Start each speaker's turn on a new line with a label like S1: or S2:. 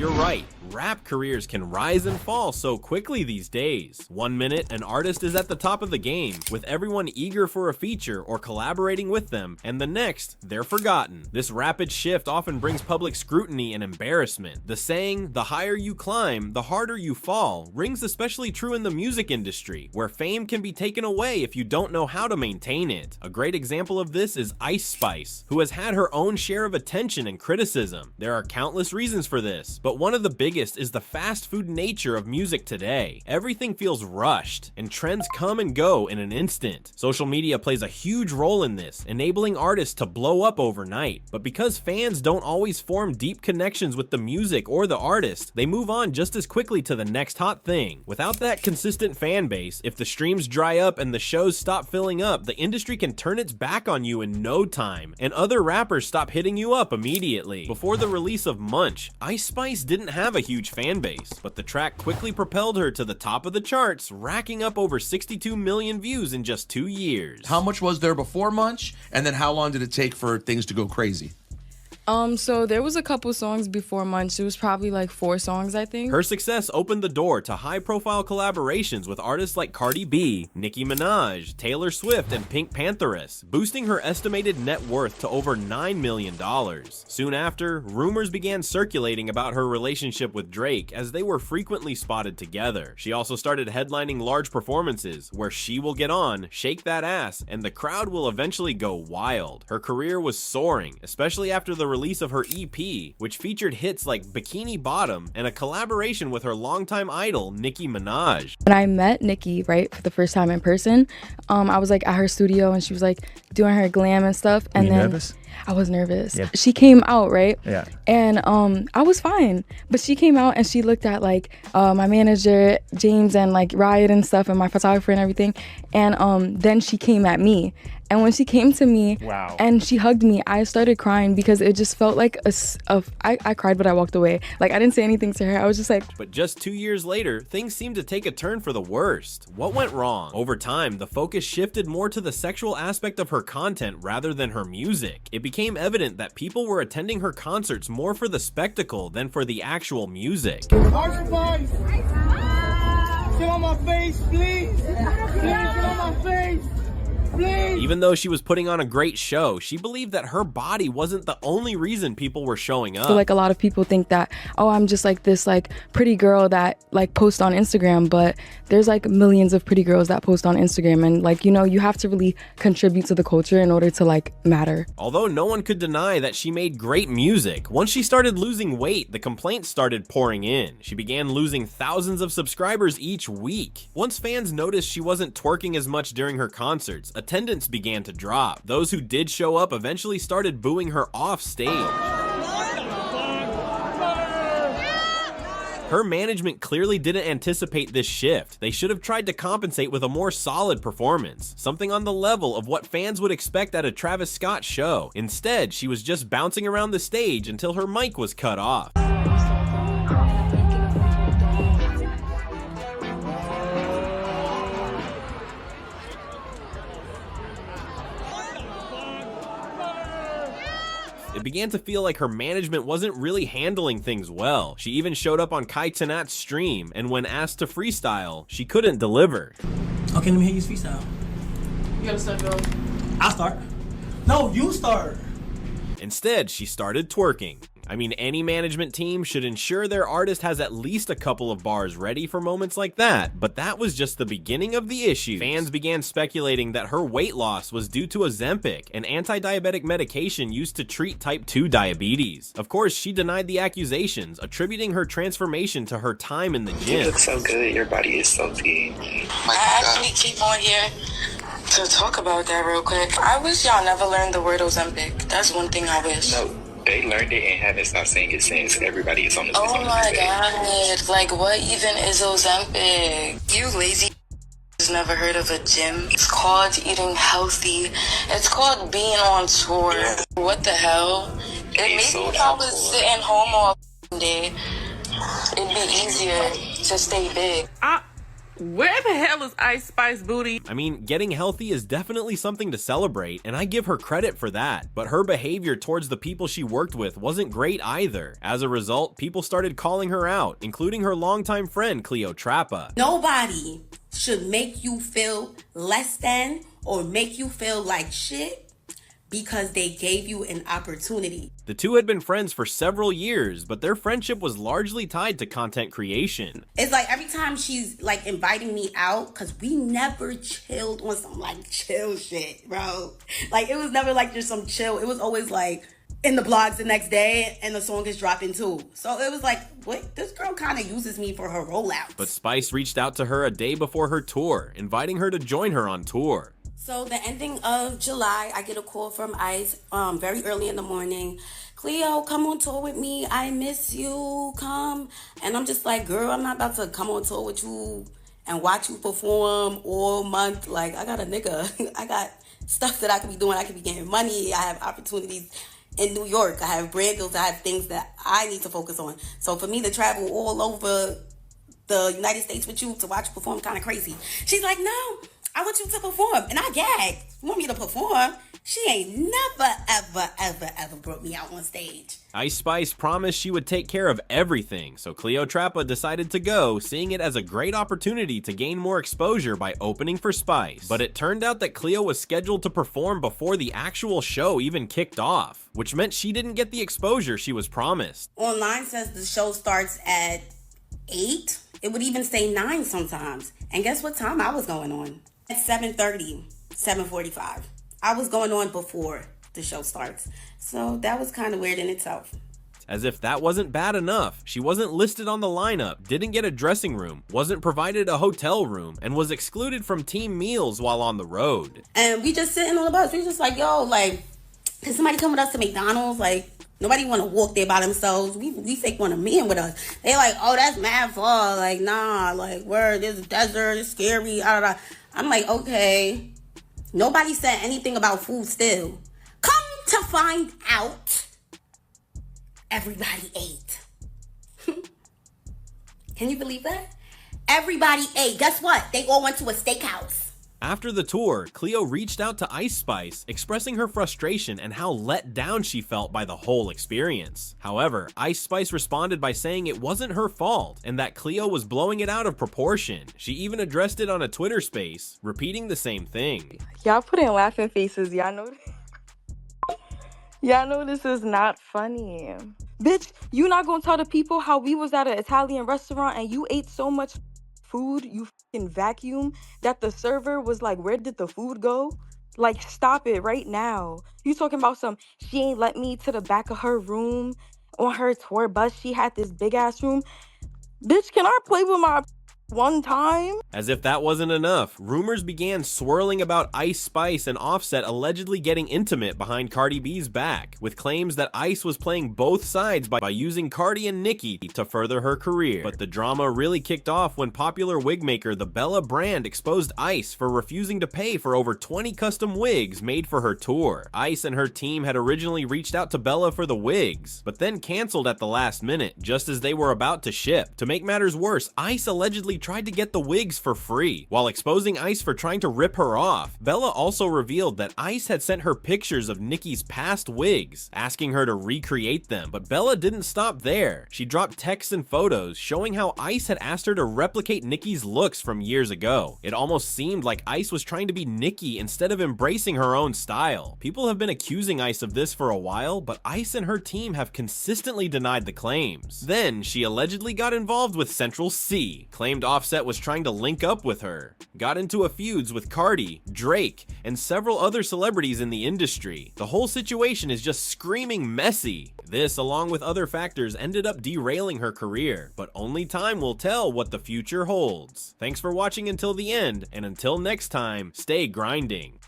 S1: You're right. Rap careers can rise and fall so quickly these days. One minute, an artist is at the top of the game, with everyone eager for a feature or collaborating with them, and the next, they're forgotten. This rapid shift often brings public scrutiny and embarrassment. The saying, "the higher you climb, the harder you fall," rings especially true in the music industry, where fame can be taken away if you don't know how to maintain it. A great example of this is Ice Spice, who has had her own share of attention and criticism. There are countless reasons for this, but one of the biggest is the fast food nature of music today. Everything feels rushed, and trends come and go in an instant. Social media plays a huge role in this, enabling artists to blow up overnight. But because fans don't always form deep connections with the music or the artist, they move on just as quickly to the next hot thing. Without that consistent fan base, if the streams dry up and the shows stop filling up, the industry can turn its back on you in no time, and other rappers stop hitting you up immediately. Before the release of Munch, Ice Spice didn't have a huge fan base, but the track quickly propelled her to the top of the charts, racking up over 62 million views in just 2 years.
S2: How much was there before Munch, and then how long did it take for things to go crazy?
S3: So there was a couple songs before Munch. It was probably like 4 songs, I think.
S1: Her success opened the door to high-profile collaborations with artists like Cardi B, Nicki Minaj, Taylor Swift, and Pink Pantheress, boosting her estimated net worth to over $9 million. Soon after, rumors began circulating about her relationship with Drake, as they were frequently spotted together. She also started headlining large performances, where she will get on, shake that ass, and the crowd will eventually go wild. Her career was soaring, especially after the release of her EP, which featured hits like Bikini Bottom and a collaboration with her longtime idol, Nicki Minaj.
S3: When I met Nicki, right, for the first time in person, I was like at her studio and she was like doing her glam and stuff. And
S4: Were you
S3: then
S4: nervous?
S3: I was nervous.
S4: Yeah.
S3: She came out, right?
S4: Yeah.
S3: And I was fine. But she came out and she looked at like my manager, James, and like Riot and stuff, and my photographer and everything. And then she came at me. And when she came to me
S4: Wow.
S3: and she hugged me, I started crying because it just felt like I cried, but I walked away. Like, I didn't say anything to her. I was just like...
S1: But just 2 years later, things seemed to take a turn for the worst. What went wrong? Over time, the focus shifted more to the sexual aspect of her content rather than her music. It became evident that people were attending her concerts more for the spectacle than for the actual music.
S5: Ice Spice! Get on my face, please! Please, get on my face! Please.
S1: Even though she was putting on a great show, she believed that her body wasn't the only reason people were showing up.
S3: I feel like a lot of people think that, oh, I'm just like this like pretty girl that like posts on Instagram, but there's like millions of pretty girls that post on Instagram, and like, you know, you have to really contribute to the culture in order to like matter.
S1: Although no one could deny that she made great music, once she started losing weight, the complaints started pouring in. She began losing thousands of subscribers each week. Once fans noticed she wasn't twerking as much during her concerts, attendance began to drop. Those who did show up eventually started booing her off stage. Her management clearly didn't anticipate this shift. They should have tried to compensate with a more solid performance, something on the level of what fans would expect at a Travis Scott show. Instead, she was just bouncing around the stage until her mic was cut off. It began to feel like her management wasn't really handling things well. She even showed up on Kai Cenat's stream, and when asked to freestyle, she couldn't deliver.
S6: Okay, let me hear you freestyle.
S7: You gotta start going.
S6: I'll start. No, you start.
S1: Instead, she started twerking. I mean, any management team should ensure their artist has at least a couple of bars ready for moments like that, but that was just the beginning of the issue. Fans began speculating that her weight loss was due to Ozempic, an anti-diabetic medication used to treat type 2 diabetes. Of course, she denied the accusations, attributing her transformation to her time in the gym.
S8: You look so good, your body is so big.
S7: I actually came on here to talk about that real quick. I wish y'all never learned the word Ozempic. That's one thing I wish.
S8: No, they learned it and haven't stopped saying it since. Everybody is on the
S7: Oh my god, like what even is Ozempic? You lazy has never heard of a gym. It's called eating healthy. It's called being on tour.
S8: Yeah.
S7: What the hell? Maybe
S8: so
S7: if I was sitting home all day, it'd be easier to stay big.
S4: Where the hell is Ice Spice Booty?
S1: I mean, getting healthy is definitely something to celebrate, and I give her credit for that. But her behavior towards the people she worked with wasn't great either. As a result, people started calling her out, including her longtime friend Cleo Trappa.
S9: Nobody should make you feel less than or make you feel like shit because they gave you an opportunity.
S1: The two had been friends for several years, but their friendship was largely tied to content creation.
S9: It's like every time she's like inviting me out, because we never chilled on some like chill shit, bro. Like it was never like just some chill. It was always like in the blogs the next day and the song is dropping too. So it was like, what? This girl kind of uses me for her rollouts.
S1: But Spice reached out to her a day before her tour, inviting her to join her on tour.
S9: So the ending of July, I get a call from Ice very early in the morning. Cleo, come on tour with me. I miss you. Come. And I'm just like, girl, I'm not about to come on tour with you and watch you perform all month. Like, I got a nigga. I got stuff that I could be doing. I could be getting money. I have opportunities in New York. I have brand deals. I have things that I need to focus on. So for me to travel all over the United States with you to watch you perform kind of crazy. She's like, no. I want you to perform. And I gagged. You want me to perform? She ain't never, ever brought me out on stage.
S1: Ice Spice promised she would take care of everything, so Cleo Trappa decided to go, seeing it as a great opportunity to gain more exposure by opening for Spice. But it turned out that Cleo was scheduled to perform before the actual show even kicked off, which meant she didn't get the exposure she was promised.
S9: Online says the show starts at 8. It would even say 9 sometimes. And guess what time I was going on? At 7:30, 7:45. I was going on before the show starts. So that was kind of weird in itself.
S1: As if that wasn't bad enough, she wasn't listed on the lineup, didn't get a dressing room, wasn't provided a hotel room, and was excluded from team meals while on the road.
S9: And we just sitting on the bus. We just like, yo, like, can somebody come with us to McDonald's? Like, nobody want to walk there by themselves. We fake want a man with us. They like, oh, that's mad far. Like, nah, like, where there's a desert, it's scary. I'm like, okay. Nobody said anything about food still. Come to find out, everybody ate. Can you believe that? Everybody ate. Guess what? They all went to a steakhouse.
S1: After the tour, Cleo reached out to Ice Spice, expressing her frustration and how let down she felt by the whole experience. However, Ice Spice responded by saying it wasn't her fault and that Cleo was blowing it out of proportion. She even addressed it on a Twitter space, repeating the same thing.
S3: Y'all put in laughing faces. Y'all know this is not funny. Bitch, you not gonna tell the people how we was at an Italian restaurant and you ate so much food, you fucking vacuum, that the server was like, where did the food go? Like, stop it right now. You talking about she ain't let me to the back of her room on her tour bus. She had this big ass room. Bitch, can I play with my one time?
S1: As if that wasn't enough, rumors began swirling about Ice Spice and Offset allegedly getting intimate behind Cardi B's back, with claims that Ice was playing both sides by using Cardi and Nicki to further her career. But the drama really kicked off when popular wig maker the Bella brand exposed Ice for refusing to pay for over 20 custom wigs made for her tour. Ice and her team had originally reached out to Bella for the wigs, but then canceled at the last minute, just as they were about to ship. To make matters worse, Ice allegedly tried to get the wigs for free. While exposing Ice for trying to rip her off, Bella also revealed that Ice had sent her pictures of Nicki's past wigs, asking her to recreate them. But Bella didn't stop there. She dropped texts and photos showing how Ice had asked her to replicate Nicki's looks from years ago. It almost seemed like Ice was trying to be Nicki instead of embracing her own style. People have been accusing Ice of this for a while, but Ice and her team have consistently denied the claims. Then she allegedly got involved with Central C, claimed Offset was trying to link up with her, got into a feuds with Cardi, Drake, and several other celebrities in the industry. The whole situation is just screaming messy. This, along with other factors, ended up derailing her career, but only time will tell what the future holds. Thanks for watching until the end, and until next time, stay grinding.